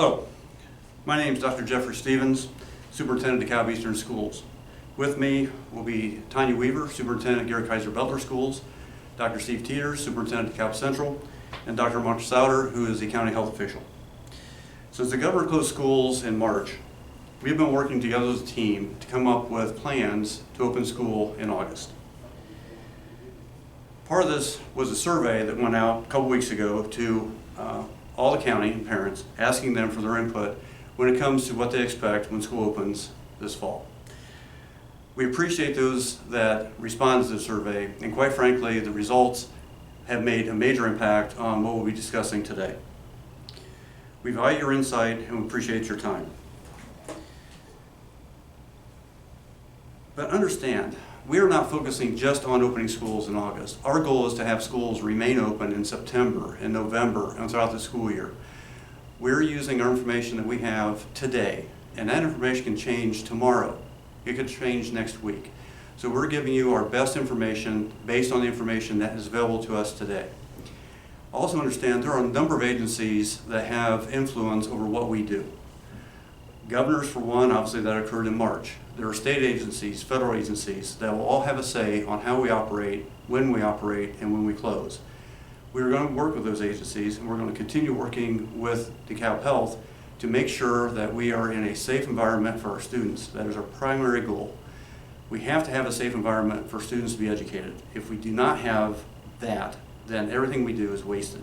Hello, my name is Dr. Jeffrey Stevens, Superintendent of DeKalb Eastern Schools. With me will be Tonya Weaver, Superintendent of Gary Kaiser Butler Schools, Dr. Steve Teeters, Superintendent of DeKalb Central, and Dr. Mark Souter, who is the county health official. Since the governor closed schools in March, we've been working together as a team to come up with plans to open school in August. Part of this was a survey that went out a couple weeks ago to all the county and parents, asking them for their input when it comes to what they expect when school opens this fall. We appreciate those that responded to the survey, and quite frankly, the results have made a major impact on what we'll be discussing today. We value your insight and we appreciate your time. But understand, we are not focusing just on opening schools in August. Our goal is to have schools remain open in September and November and throughout the school year. We're using our information that we have today, and that information can change tomorrow. It could change next week. So we're giving you our best information based on the information that is available to us today. Also understand there are a number of agencies that have influence over what we do. Governors, for one, obviously that occurred in March. There are state agencies, federal agencies that will all have a say on how we operate, and when we close. We're going to work with those agencies, and we're going to continue working with DeKalb Health to make sure that we are in a safe environment for our students. That is our primary goal. We have to have a safe environment for students to be educated. If we do not have that, then everything we do is wasted.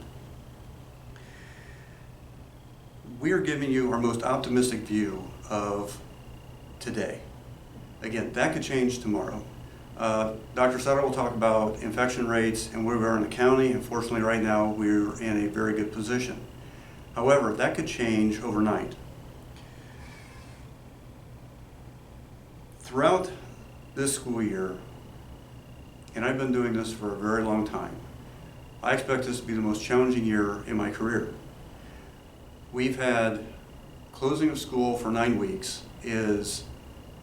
We are giving you our most optimistic view of today. Again, that could change tomorrow. Dr. Sutter will talk about infection rates and where we are in the county. Unfortunately, right now, we're in a very good position. However, that could change overnight. Throughout this school year, and I've been doing this for a very long time, I expect this to be the most challenging year in my career. We've had closing of school for 9 weeks is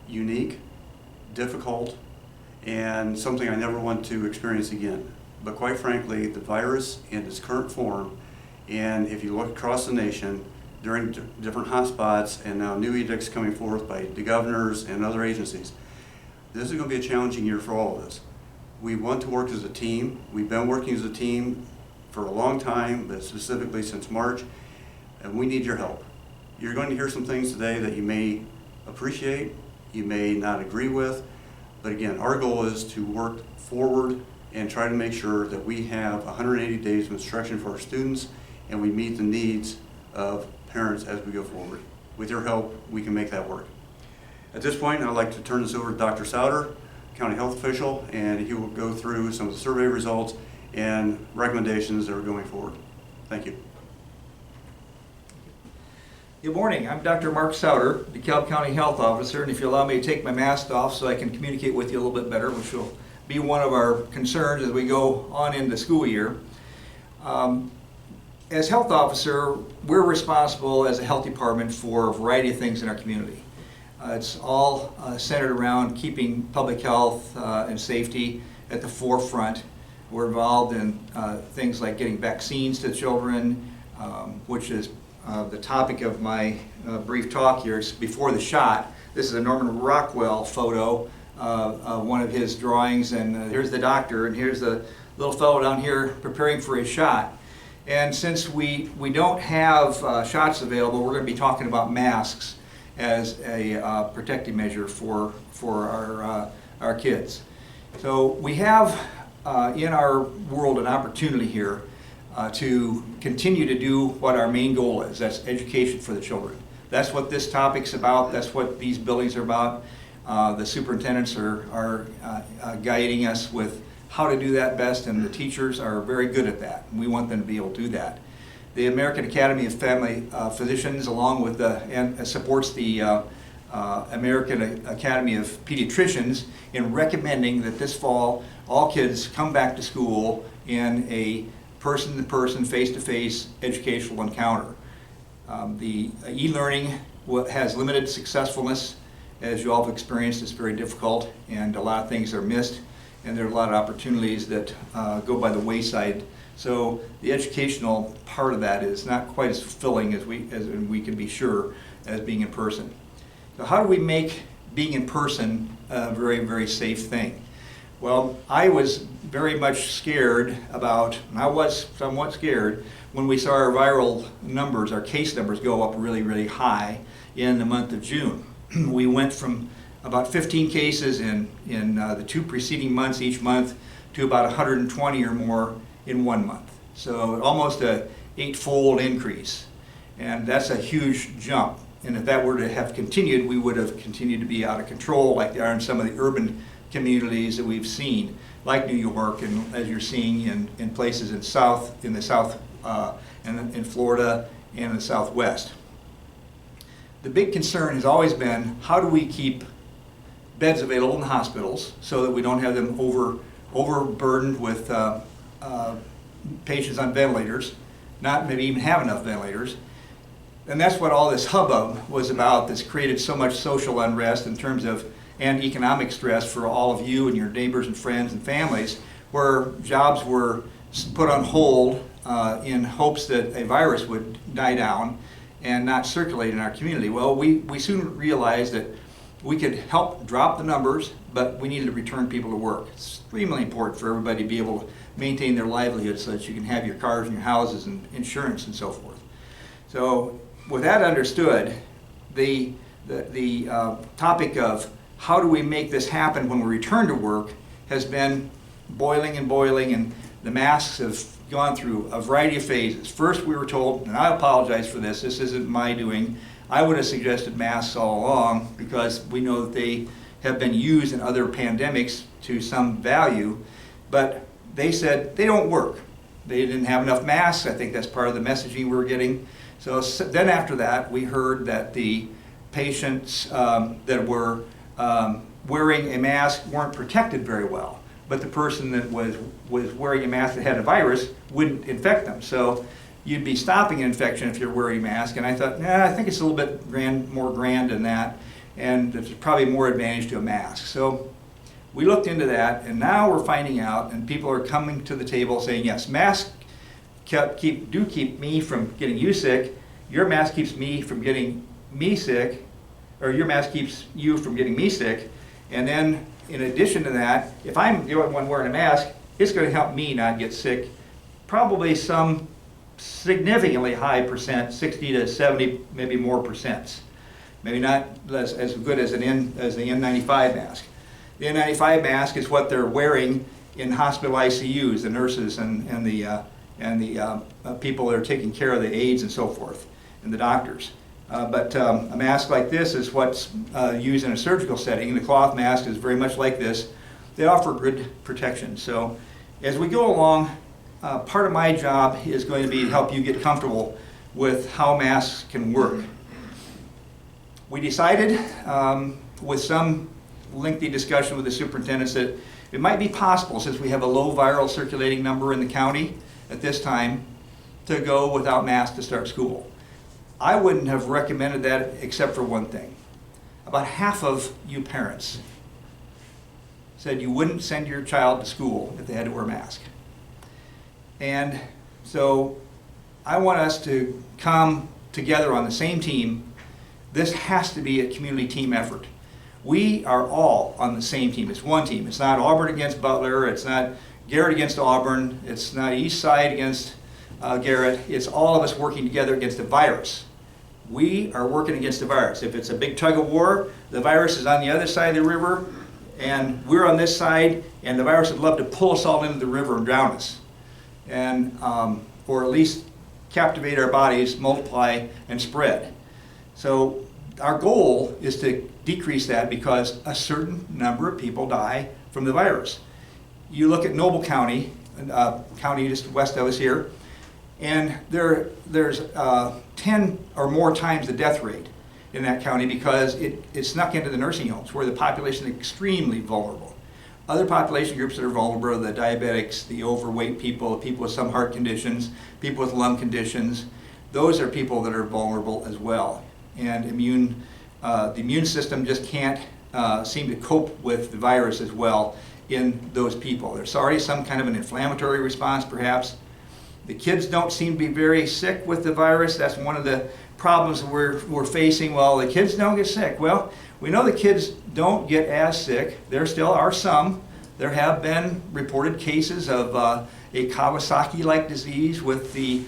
unique, difficult, and something I never want to experience again. But quite frankly, the virus in its current form, and if you look across the nation during different hotspots and now new edicts coming forth by the governors and other agencies, this is going to be a challenging year for all of us. We want to work as a team. We've been working as a team for a long time, but specifically since March, and we need your help. You're going to hear some things today that you may appreciate, you may not agree with, but again, our goal is to work forward and try to make sure that we have 180 days of instruction for our students and we meet the needs of parents as we go forward. With your help, we can make that work. At this point, I'd like to turn this over to Dr. Souter, county health official, and he will go through some of the survey results and recommendations that are going forward. Thank you. Good morning. I'm Dr. Mark Souter, DeKalb County Health Officer, and if you allow me to take my mask off so I can communicate with you a little bit better, which will be one of our concerns as we go on into school year. As health officer, we're responsible as a health department for a variety of things in our community. It's all centered around keeping public health and safety at the forefront. We're involved in things like getting vaccines to children, which is the topic of my brief talk here. Is before the shot. This is a Norman Rockwell photo of one of his drawings, and here's the doctor, and here's the little fellow down here preparing for his shot. And since we don't have shots available, we're going to be talking about masks as a protective measure for our kids. So we have in our world an opportunity here to continue to do what our main goal is. That's education for the children. That's what this topic's about. That's what these buildings are about. The superintendents are guiding us with how to do that best, and the teachers are very good at that. We want them to be able to do that. The American Academy of Family Physicians, along with and supports the American Academy of Pediatricians in recommending that this fall all kids come back to school in a person-to-person, face-to-face educational encounter. The e-learning has limited successfulness. As you all have experienced, it's very difficult and a lot of things are missed, and there are a lot of opportunities that go by the wayside So the educational part of that is not quite as fulfilling as we can be sure as being in person. So how do we make being in person a very, very safe thing? Well, I was very much scared about, and I was somewhat scared, when we saw our viral numbers, our case numbers go up really, really high in the month of June. We went from about 15 cases in the 2 preceding months each month to about 120 or more in 1 month. So almost a 8-fold increase. And that's a huge jump. And if that were to have continued, we would have continued to be out of control like they are in some of the urban communities that we've seen, like New York, and as you're seeing in places in the South, and in Florida and the Southwest. The big concern has always been, how do we keep beds available in the hospitals so that we don't have them overburdened with patients on ventilators, not maybe even have enough ventilators. And that's what all this hubbub was about, that's created so much social unrest in terms of, and economic stress for all of you and your neighbors and friends and families, where jobs were put on hold in hopes that a virus would die down and not circulate in our community. Well, we soon realized that we could help drop the numbers, but we needed to return people to work. It's extremely important for everybody to be able to maintain their livelihood so that you can have your cars and your houses and insurance and so forth. So with that understood, the topic of how do we make this happen when we return to work has been boiling and boiling, and the masks have gone through a variety of phases. First we were told, and I apologize for this isn't my doing, I would have suggested masks all along because we know that they have been used in other pandemics to some value, but they said they don't work. They didn't have enough masks. I think that's part of the messaging we were getting. So then after that, we heard that the patients that were wearing a mask weren't protected very well, but the person that was wearing a mask that had a virus wouldn't infect them. So you'd be stopping an infection if you're wearing a mask, and I thought, I think it's a little bit more grand than that, and there's probably more advantage to a mask. So we looked into that, and now we're finding out, and people are coming to the table saying, yes, masks do keep me from getting you sick, your mask keeps me from getting me sick, or your mask keeps you from getting me sick, and then in addition to that, if I'm the only one wearing a mask, it's going to help me not get sick, probably some significantly high percent, 60 to 70, maybe more percents. Maybe not as good as the N95 mask. The N95 mask is what they're wearing in hospital ICUs, the nurses and the people that are taking care of the aides and so forth, and the doctors. But a mask like this is what's used in a surgical setting. The cloth mask is very much like this. They offer good protection. So as we go along, part of my job is going to be to help you get comfortable with how masks can work. We decided, with some lengthy discussion with the superintendents, that it might be possible, since we have a low viral circulating number in the county at this time, to go without masks to start school. I wouldn't have recommended that except for one thing. About half of you parents said you wouldn't send your child to school if they had to wear a mask. And so I want us to come together on the same team. This has to be a community team effort. We are all on the same team. It's one team. It's not Auburn against Butler. It's not Garrett against Auburn. It's not East Side against Garrett. It's all of us working together against the virus. We are working against the virus. If it's a big tug of war, the virus is on the other side of the river, and we're on this side, and the virus would love to pull us all into the river and drown us, and or at least captivate our bodies, multiply, and spread. So our goal is to decrease that, because a certain number of people die from the virus. You look at Noble County, county just west of us here, and there's 10 or more times the death rate in that county because it snuck into the nursing homes, where the population is extremely vulnerable. Other population groups that are vulnerable are the diabetics, the overweight people, people with some heart conditions, people with lung conditions. Those are people that are vulnerable as well. And the immune system just can't seem to cope with the virus as well in those people. There's already some kind of an inflammatory response perhaps, The kids don't seem to be very sick with the virus. That's one of the problems we're facing. Well, the kids don't get sick. Well, we know the kids don't get as sick. There still are some. There have been reported cases of a Kawasaki-like disease with the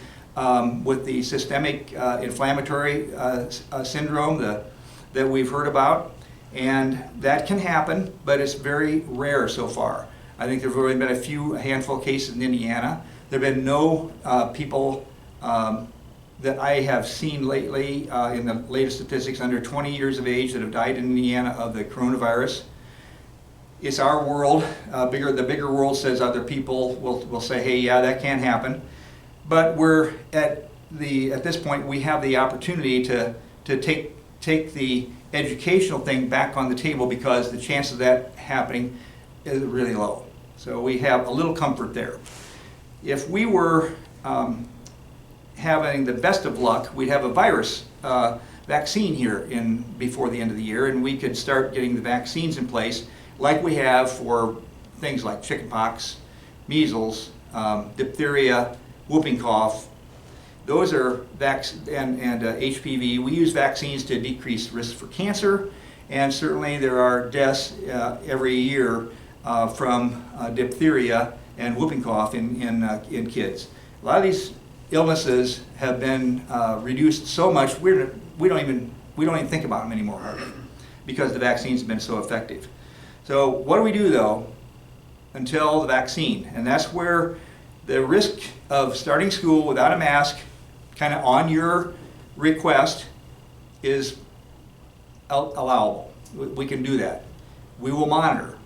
systemic inflammatory syndrome that we've heard about. And that can happen, but it's very rare so far. I think there have only been a handful of cases in Indiana. There have been no people that I have seen lately in the latest statistics under 20 years of age that have died in Indiana of the coronavirus. It's our world. The bigger world says other people will say, hey, yeah, that can't happen. But we're at this point, we have the opportunity to take the educational thing back on the table because the chance of that happening is really low. So we have a little comfort there. If we were having the best of luck, we'd have a virus vaccine here before the end of the year, and we could start getting the vaccines in place like we have for things like chickenpox, measles, diphtheria, whooping cough. Those are and HPV. We use vaccines to decrease risk for cancer, and certainly there are deaths every year from diphtheria and whooping cough in kids. A lot of these illnesses have been reduced so much we don't even think about them anymore hardly because the vaccines have been so effective. So what do we do though until the vaccine? And that's where the risk of starting school without a mask, kind of on your request, is allowable. We can do that. We will monitor.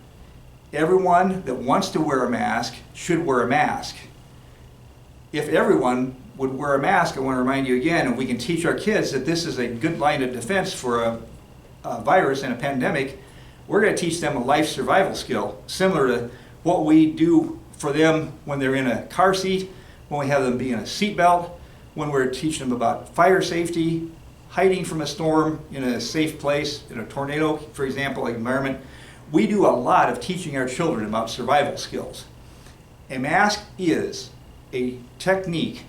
Everyone that wants to wear a mask should wear a mask. If everyone would wear a mask, I want to remind you again, and we can teach our kids that this is a good line of defense for a virus and a pandemic, we're going to teach them a life survival skill, similar to what we do for them when they're in a car seat, when we have them be in a seatbelt, when we're teaching them about fire safety, hiding from a storm in a safe place, in a tornado, for example, environment. We do a lot of teaching our children about survival skills. A mask is a technique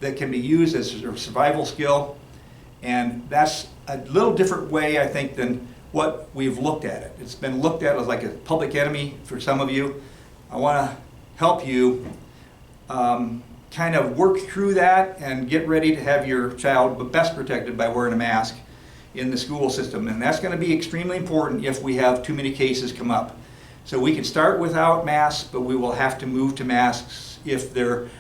that can be used as a survival skill, and that's a little different way, I think, than what we've looked at it. It's been looked at as like a public enemy for some of you. I want to help you kind of work through that and get ready to have your child best protected by wearing a mask in the school system. And that's going to be extremely important if we have too many cases come up. So we can start without masks, but we will have to move to masks if there's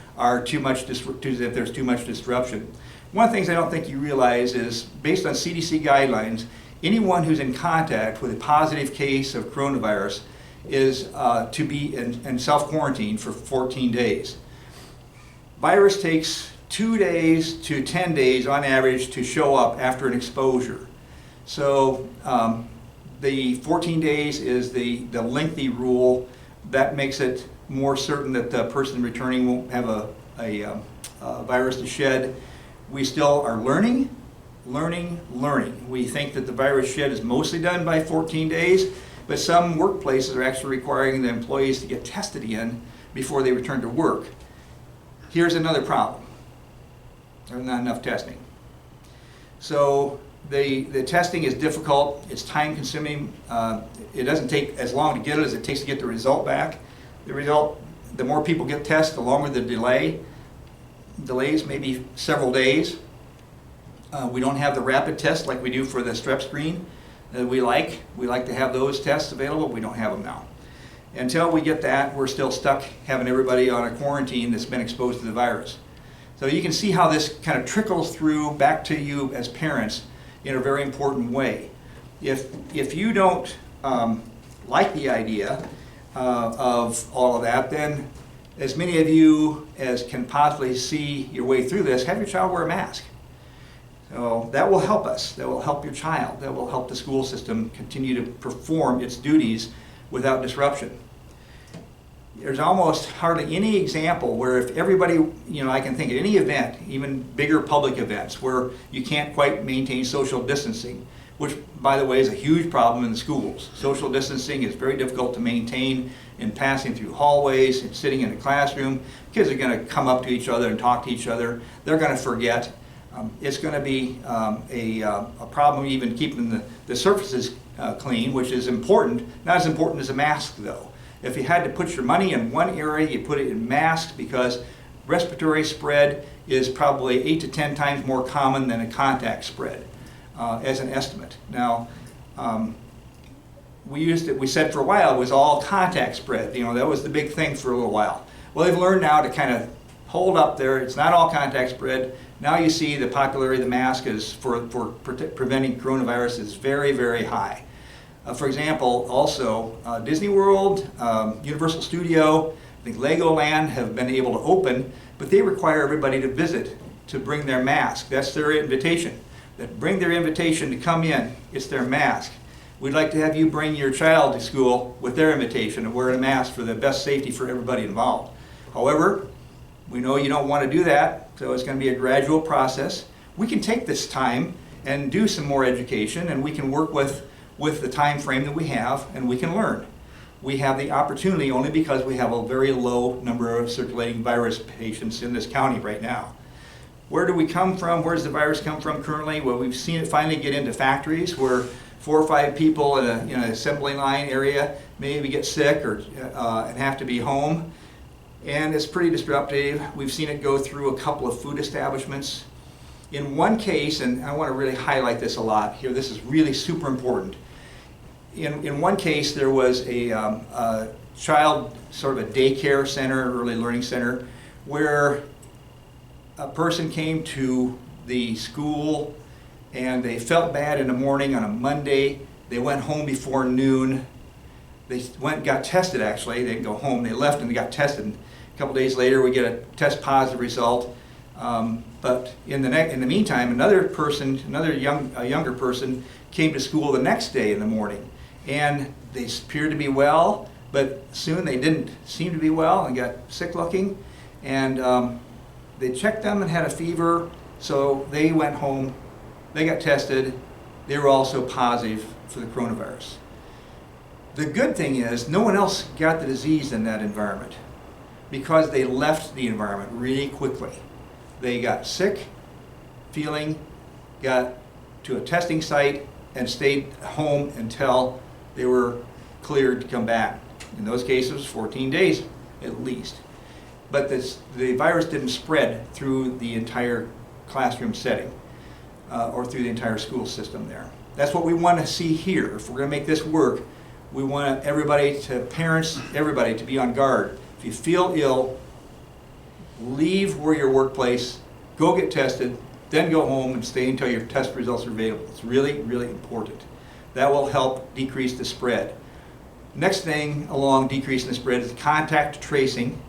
too much disruption. One of the things I don't think you realize is, based on CDC guidelines, anyone who's in contact with a positive case of coronavirus is to be in self-quarantine for 14 days. Virus takes 2 days to 10 days on average to show up after an exposure. So the 14 days is the lengthy rule. That makes it more certain that the person returning won't have a virus to shed. We still are learning. We think that the virus shed is mostly done by 14 days, but some workplaces are actually requiring the employees to get tested again before they return to work. Here's another problem. There's not enough testing. So the testing is difficult, it's time consuming. It doesn't take as long to get it as it takes to get the result back. The more people get tested, the longer the delay. Delays maybe several days. We don't have the rapid test like we do for the strep screen that we like. We like to have those tests available. We don't have them now. Until we get that, we're still stuck having everybody on a quarantine that's been exposed to the virus. So you can see how this kind of trickles through back to you as parents in a very important way. If you don't like the idea of all of that, then as many of you as can possibly see your way through this, have your child wear a mask. So that will help us. That will help your child. That will help the school system continue to perform its duties without disruption. There's almost hardly any example where if everybody, I can think of any event, even bigger public events, where you can't quite maintain social distancing, which, by the way, is a huge problem in the schools. Social distancing is very difficult to maintain in passing through hallways and sitting in a classroom. Kids are going to come up to each other and talk to each other. They're going to forget. It's going to be a problem even keeping the surfaces clean, which is important. Not as important as a mask, though. If you had to put your money in one area, you put it in masks, because respiratory spread is probably 8 to 10 times more common than a contact spread, as an estimate. Now, we said for a while it was all contact spread. You know, that was the big thing for a little while. Well, they've learned now to kind of hold up there. It's not all contact spread. Now you see the popularity of the mask is for preventing coronavirus is very, very high. For example, also Disney World, Universal Studio, I think Legoland have been able to open, but they require everybody to visit to bring their mask. That's their invitation. That bring their invitation to come in. It's their mask. We'd like to have you bring your child to school with their invitation and wear a mask for the best safety for everybody involved. However, we know you don't want to do that, so it's going to be a gradual process. We can take this time and do some more education, and we can work with the time frame that we have, and we can learn. We have the opportunity only because we have a very low number of circulating virus patients in this county right now. Where do we come from? Where does the virus come from currently? Well, we've seen it finally get into factories where 4 or 5 people in an assembly line area maybe get sick or and have to be home. And it's pretty disruptive. We've seen it go through a couple of food establishments. In one case, and I want to really highlight this a lot here, this is really super important. In one case, there was a child, sort of a daycare center, early learning center, where a person came to the school and they felt bad in the morning on a Monday. They went home before noon. They went and got tested, actually. They didn't go home. They left and they got tested. A couple days later, we get a test positive result. But in the meantime, another person, a younger person, came to school the next day in the morning. And they appeared to be well, but soon they didn't seem to be well and got sick looking. And they checked them and had a fever, so they went home. They got tested. They were also positive for the coronavirus. The good thing is no one else got the disease in that environment because they left the environment really quickly. They got sick, got to a testing site, and stayed home until they were cleared to come back. In those cases, 14 days at least. But the virus didn't spread through the entire classroom setting or through the entire school system there. That's what we want to see here. If we're going to make this work, we want everybody parents, everybody to be on guard. If you feel ill, leave your workplace, go get tested, then go home and stay until your test results are available. It's really, really important. That will help decrease the spread. Next thing along decreasing the spread is contact tracing,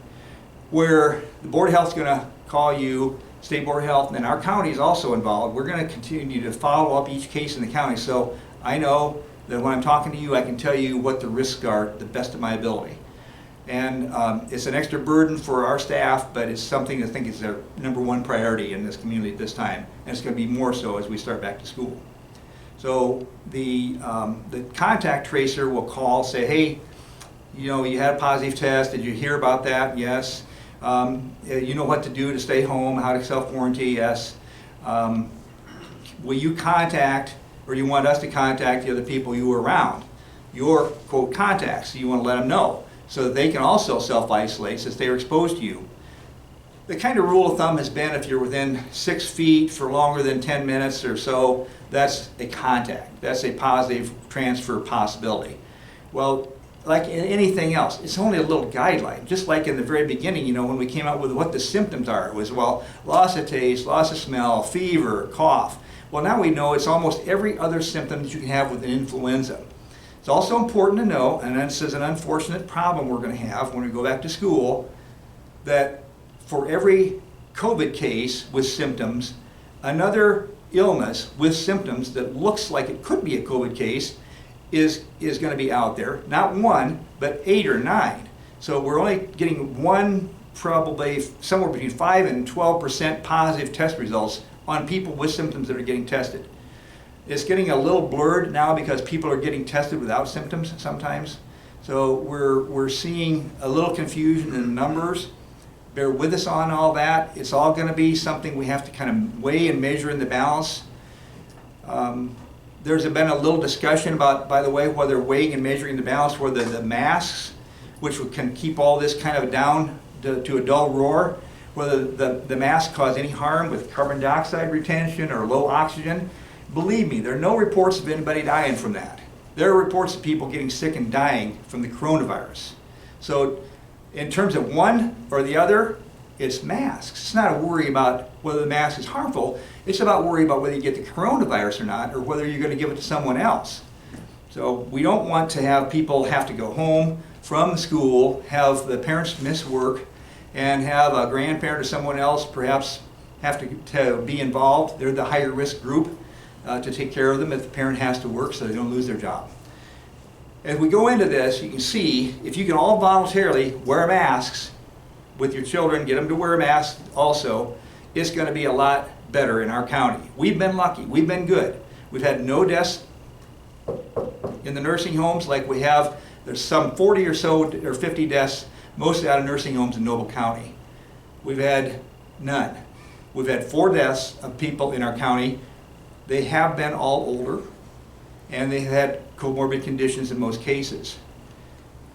where the Board of Health is going to call you, State Board of Health, and our county is also involved. We're going to continue to follow up each case in the county, so I know that when I'm talking to you, I can tell you what the risks are to the best of my ability. And it's an extra burden for our staff, but it's something I think is their #1 priority in this community at this time, and it's going to be more so as we start back to school. So the contact tracer will call, say, hey, you had a positive test. Did you hear about that? Yes. You know what to do to stay home, how to self-quarantine? Yes. Will you contact, or you want us to contact the other people you were around, your, quote, contacts? You want to let them know so that they can also self-isolate since they were exposed to you. The kind of rule of thumb has been if you're within 6 feet for longer than 10 minutes or so, that's a contact. That's a positive transfer possibility. Well, like anything else, it's only a little guideline. Just like in the very beginning, when we came out with what the symptoms are, it was, loss of taste, loss of smell, fever, cough. Well, now we know it's almost every other symptom that you can have with an influenza. It's also important to know, and this is an unfortunate problem we're going to have when we go back to school, that for every COVID case with symptoms, another illness with symptoms that looks like it could be a COVID case is going to be out there. Not 1, but 8 or 9. So we're only getting probably somewhere between 5 and 12% positive test results on people with symptoms that are getting tested. It's getting a little blurred now because people are getting tested without symptoms sometimes. So we're seeing a little confusion in the numbers. Bear with us on all that. It's all going to be something we have to kind of weigh and measure in the balance. There's been a little discussion about, by the way, whether weighing and measuring the balance, whether the masks, which can keep all this kind of down to a dull roar, whether the masks cause any harm with carbon dioxide retention or low oxygen. Believe me, there are no reports of anybody dying from that. There are reports of people getting sick and dying from the coronavirus. So in terms of one or the other, it's masks. It's not a worry about whether the mask is harmful. It's about worry about whether you get the coronavirus or not, or whether you're going to give it to someone else. So we don't want to have people have to go home from school, have the parents miss work, and have a grandparent or someone else perhaps have to be involved. They're the higher risk group to take care of them if the parent has to work so they don't lose their job. As we go into this, you can see if you can all voluntarily wear masks with your children, get them to wear masks also, it's going to be a lot better in our county. We've been lucky. We've been good. We've had no deaths in the nursing homes like we have. There's some 40 or so or 50 deaths, mostly out of nursing homes in Noble County. We've had none. We've had 4 deaths of people in our county. They have been all older, and they had comorbid conditions in most cases.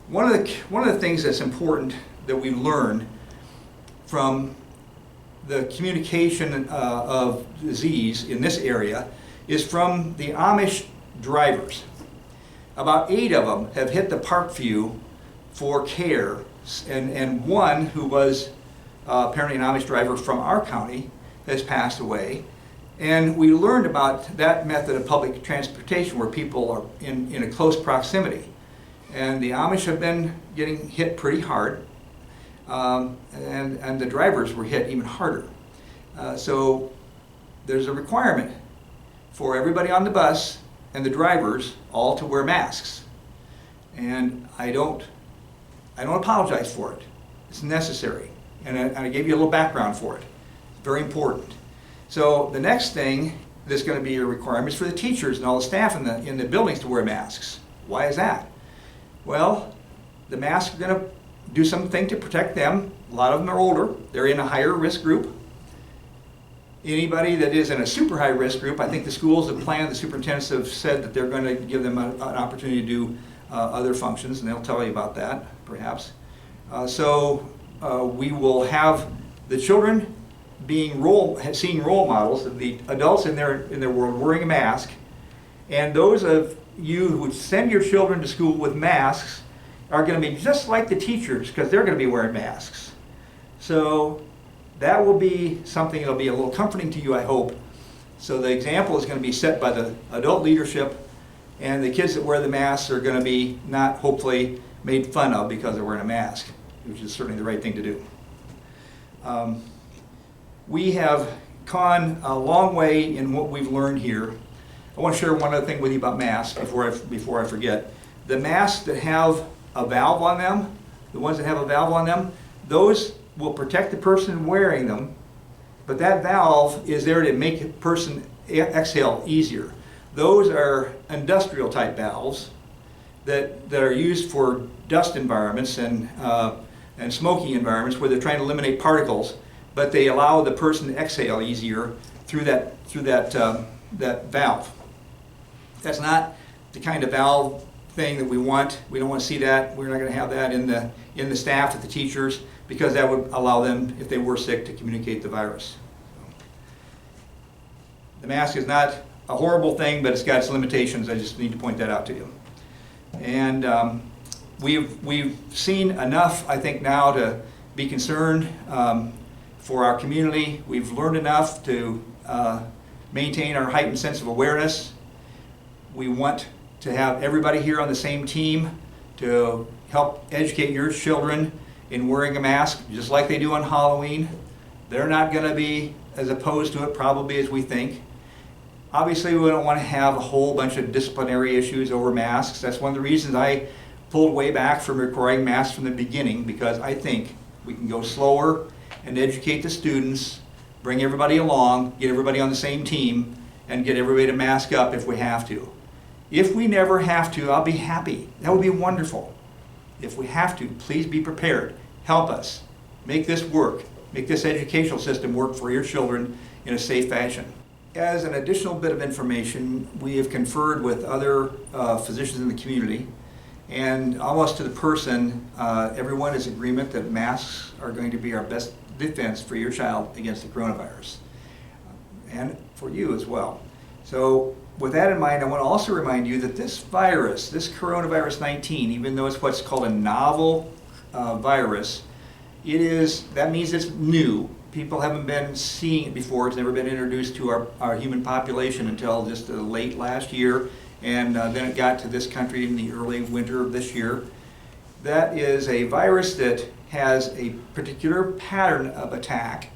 One of the things that's important that we learned from the communication of disease in this area is from the Amish drivers. About 8 of them have hit the Parkview for care, and one who was apparently an Amish driver from our county has passed away. And we learned about that method of public transportation where people are in a close proximity. And the Amish have been getting hit pretty hard, and the drivers were hit even harder. So there's a requirement for everybody on the bus and the drivers all to wear masks. And I don't apologize for it. It's necessary. And I gave you a little background for it. It's very important. So the next thing that's going to be a requirement is for the teachers and all the staff in the buildings to wear masks. Why is that? Well, the masks are going to do something to protect them. A lot of them are older. They're in a higher risk group. Anybody that is in a super high risk group, I think the schools have planned, the superintendents have said that they're going to give them an opportunity to do other functions, and they'll tell you about that, perhaps. So we will have the children seeing role models of the adults in their world wearing a mask, and those of you who would send your children to school with masks are going to be just like the teachers because they're going to be wearing masks. So that will be something that'll be a little comforting to you, I hope. So the example is going to be set by the adult leadership, and the kids that wear the masks are going to be not hopefully made fun of because they're wearing a mask, which is certainly the right thing to do. We have gone a long way in what we've learned here. I want to share one other thing with you about masks before I forget. The masks that have a valve on them, the ones that have a valve on them, those will protect the person wearing them, but that valve is there to make a person exhale easier. Those are industrial type valves that are used for dust environments and smoky environments where they're trying to eliminate particles, but they allow the person to exhale easier through that valve. That's not the kind of valve thing that we want. We don't want to see that. We're not going to have that in the staff with the teachers because that would allow them, if they were sick, to communicate the virus. The mask is not a horrible thing, but it's got its limitations. I just need to point that out to you. And we've seen enough, I think, now to be concerned for our community. We've learned enough to maintain our heightened sense of awareness. We want to have everybody here on the same team to help educate your children in wearing a mask, just like they do on Halloween. They're not going to be as opposed to it probably as we think. Obviously, we don't want to have a whole bunch of disciplinary issues over masks. That's one of the reasons I pulled way back from requiring masks from the beginning, because I think we can go slower and educate the students, bring everybody along, get everybody on the same team, and get everybody to mask up if we have to. If we never have to, I'll be happy. That would be wonderful. If we have to, please be prepared. Help us. Make this work. Make this educational system work for your children in a safe fashion. As an additional bit of information, we have conferred with other physicians in the community, and almost to the person, everyone is in agreement that masks are going to be our best defense for your child against the coronavirus, and for you as well. So with that in mind, I want to also remind you that this virus, this coronavirus 19, even though it's what's called a novel virus, that means it's new. People haven't been seeing it before. It's never been introduced to our human population until just late last year, and then it got to this country in the early winter of this year. That is a virus that has a particular pattern of attack.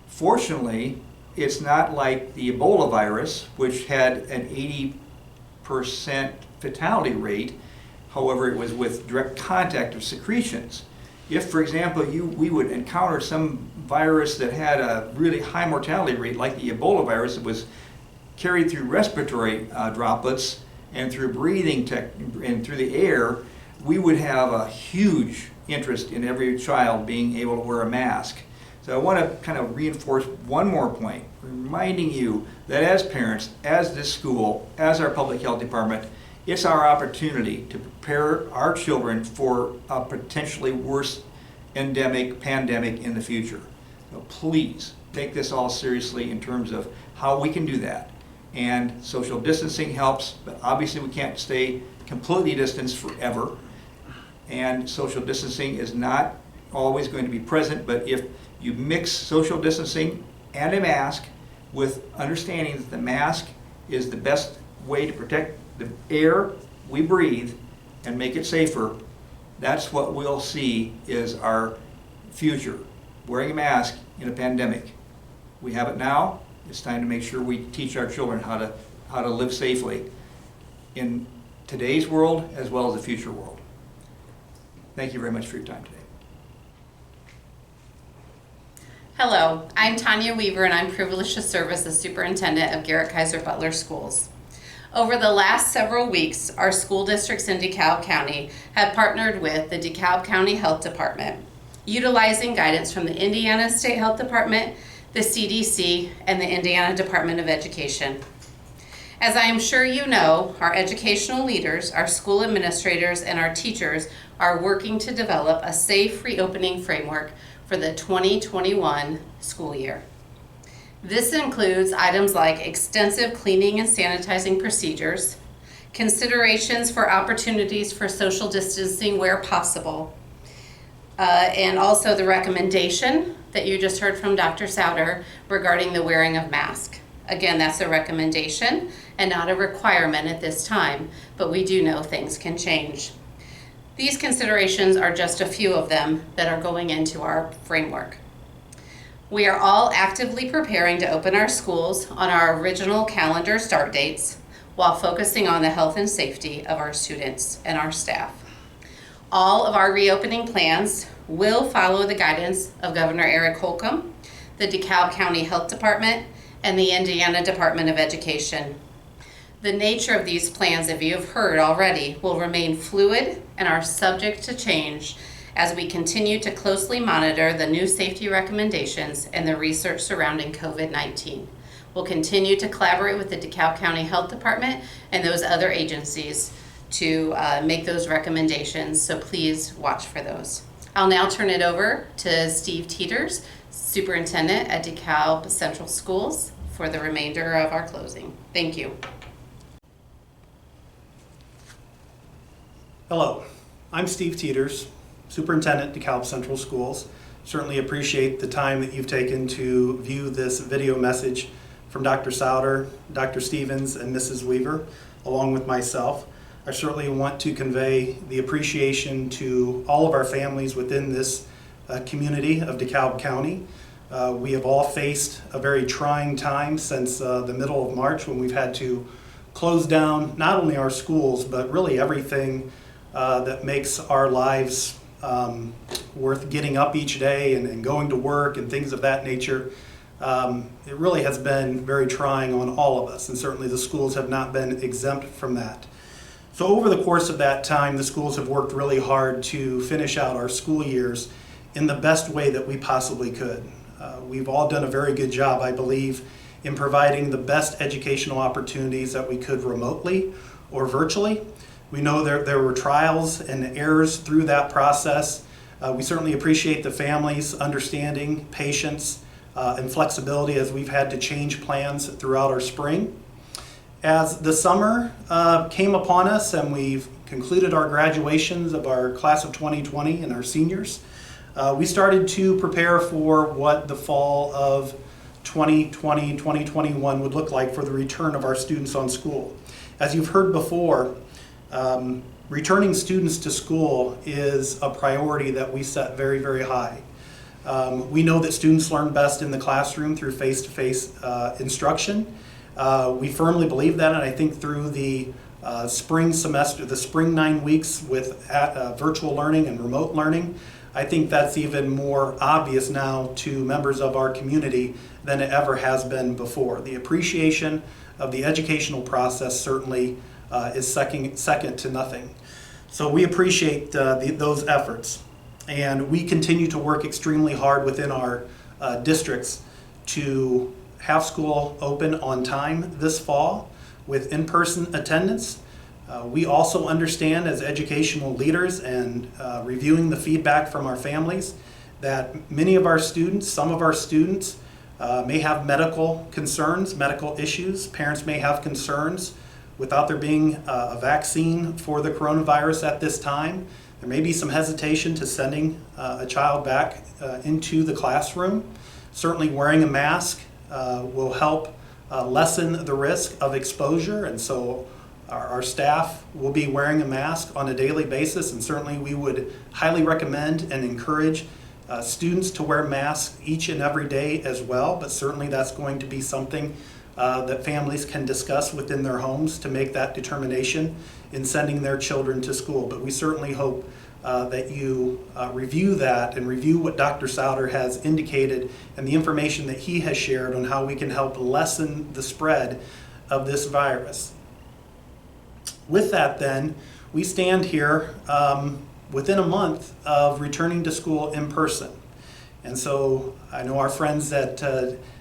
Fortunately, it's not like the Ebola virus, which had an 80% fatality rate. However, it was with direct contact of secretions. If, for example, we would encounter some virus that had a really high mortality rate, like the Ebola virus, that was carried through respiratory droplets and through breathing and through the air, we would have a huge interest in every child being able to wear a mask. So I want to kind of reinforce one more point, reminding you that as parents, as this school, as our public health department, it's our opportunity to prepare our children for a potentially worse pandemic in the future. So please take this all seriously in terms of how we can do that. And social distancing helps, but obviously we can't stay completely distanced forever. And social distancing is not always going to be present, but if you mix social distancing and a mask with understanding that the mask is the best way to protect the air we breathe and make it safer, that's what we'll see is our future. Wearing a mask in a pandemic. We have it now. It's time to make sure we teach our children how to live safely in today's world as well as the future world. Thank you very much for your time today. Hello, I'm Tonya Weaver, and I'm privileged to serve as the superintendent of Garrett Kaiser Butler Schools. Over the last several weeks, our school districts in DeKalb County have partnered with the DeKalb County Health Department, utilizing guidance from the Indiana State Health Department, the CDC, and the Indiana Department of Education. As I am sure you know, our educational leaders, our school administrators, and our teachers are working to develop a safe reopening framework for the 2021 school year. This includes items like extensive cleaning and sanitizing procedures, considerations for opportunities for social distancing where possible, and also the recommendation that you just heard from Dr. Souter regarding the wearing of masks. Again, that's a recommendation and not a requirement at this time, but we do know things can change. These considerations are just a few of them that are going into our framework. We are all actively preparing to open our schools on our original calendar start dates while focusing on the health and safety of our students and our staff. All of our reopening plans will follow the guidance of Governor Eric Holcomb, the DeKalb County Health Department, and the Indiana Department of Education. The nature of these plans, if you have heard already, will remain fluid and are subject to change as we continue to closely monitor the new safety recommendations and the research surrounding COVID-19. We'll continue to collaborate with the DeKalb County Health Department and those other agencies to make those recommendations, so please watch for those. I'll now turn it over to Steve Teeters, Superintendent at DeKalb Central Schools, for the remainder of our closing. Thank you. Hello, I'm Steve Teeters, Superintendent, DeKalb Central Schools. Certainly appreciate the time that you've taken to view this video message from Dr. Souter, Dr. Stevens, and Mrs. Weaver, along with myself. I certainly want to convey the appreciation to all of our families within this community of DeKalb County. We have all faced a very trying time since the middle of March, when we've had to close down not only our schools, but really everything that makes our lives worth getting up each day and going to work and things of that nature. it really has been very trying on all of us, and certainly the schools have not been exempt from that. So over the course of that time, the schools have worked really hard to finish out our school years in the best way that we possibly could. We've all done a very good job, I believe, in providing the best educational opportunities that we could remotely or virtually. We know there were trials and errors through that process. We certainly appreciate the families' understanding, patience, and flexibility as we've had to change plans throughout our spring. As the summer came upon us and we've concluded our graduations of our class of 2020 and our seniors, we started to prepare for what the fall of 2020, 2021 would look like for the return of our students on school. As you've heard before, returning students to school is a priority that we set very, very high. We know that students learn best in the classroom through face-to-face instruction. We firmly believe that, and I think through the spring semester, the spring 9 weeks with virtual learning and remote learning, I think that's even more obvious now to members of our community than it ever has been before. The appreciation of the educational process certainly is second to nothing. So we appreciate those efforts, and we continue to work extremely hard within our districts to have school open on time this fall with in-person attendance. We also understand as educational leaders and reviewing the feedback from our families that many of our students, some of our students may have medical concerns, medical issues. Parents may have concerns without there being a vaccine for the coronavirus at this time. There may be some hesitation to sending a child back into the classroom. Certainly wearing a mask will help lessen the risk of exposure, and so our staff will be wearing a mask on a daily basis, and certainly we would highly recommend and encourage students to wear masks each and every day as well, but certainly that's going to be something that families can discuss within their homes to make that determination in sending their children to school. But we certainly hope that you review that and review what Dr. Souter has indicated and the information that he has shared on how we can help lessen the spread of this virus. With that then, we stand here within a month of returning to school in person. And so I know our friends at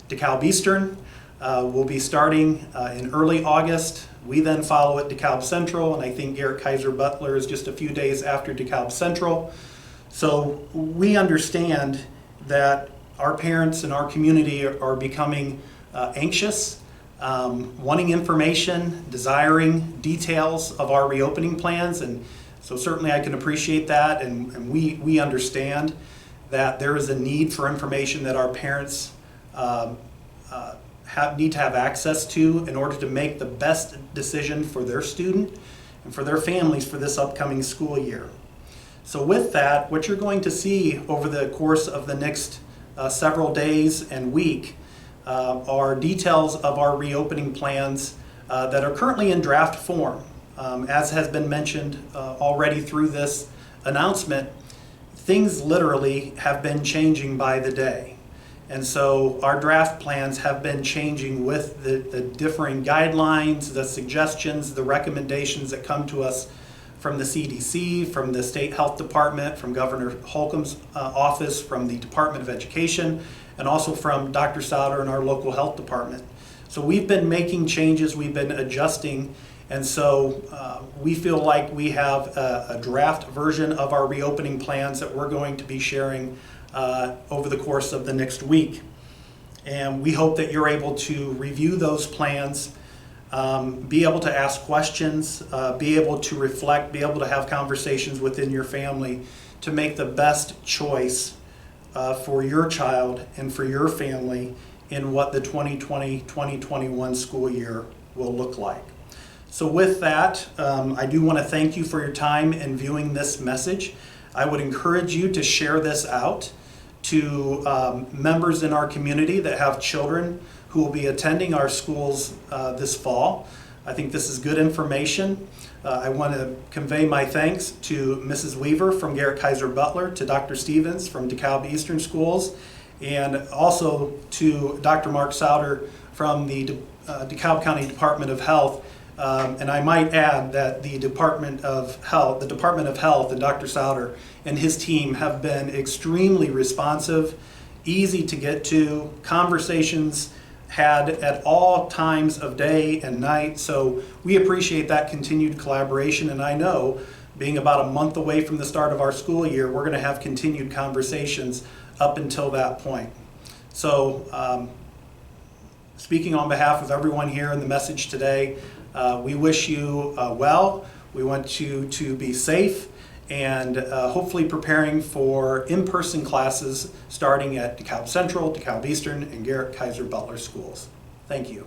DeKalb Eastern will be starting in early August. We then follow at DeKalb Central, and I think Garrett Kaiser Butler is just a few days after DeKalb Central. So we understand that our parents and our community are becoming anxious, wanting information, desiring details of our reopening plans, and so certainly I can appreciate that, and we understand that there is a need for information that our parents need to have access to in order to make the best decision for their student and for their families for this upcoming school year. So with that, what you're going to see over the course of the next several days and week are details of our reopening plans that are currently in draft form. As has been mentioned already through this announcement, things literally have been changing by the day. And so our draft plans have been changing with the differing guidelines, the suggestions, the recommendations that come to us from the CDC, from the State Health Department, from Governor Holcomb's office, from the Department of Education, and also from Dr. Souter and our local health department. So we've been making changes, we've been adjusting, and so we feel like we have a draft version of our reopening plans that we're going to be sharing over the course of the next week. And we hope that you're able to review those plans, be able to ask questions, be able to reflect, be able to have conversations within your family to make the best choice for your child and for your family in what the 2020-2021 school year will look like. So with that, I do want to thank you for your time in viewing this message. I would encourage you to share this out to members in our community that have children who will be attending our schools this fall. I think this is good information. I want to convey my thanks to Mrs. Weaver from Garrett Kaiser Butler, to Dr. Stevens from DeKalb Eastern Schools, and also to Dr. Mark Souter from the DeKalb County Department of Health. And I might add that the Department of Health and Dr. Souter and his team have been extremely responsive, easy to get to, conversations had at all times of day and night. So we appreciate that continued collaboration, and I know being about a month away from the start of our school year, we're going to have continued conversations up until that point. So speaking on behalf of everyone here in the message today, we wish you well. We want you to be safe and hopefully preparing for in-person classes starting at DeKalb Central, DeKalb Eastern, and Garrett Kaiser Butler schools. Thank you.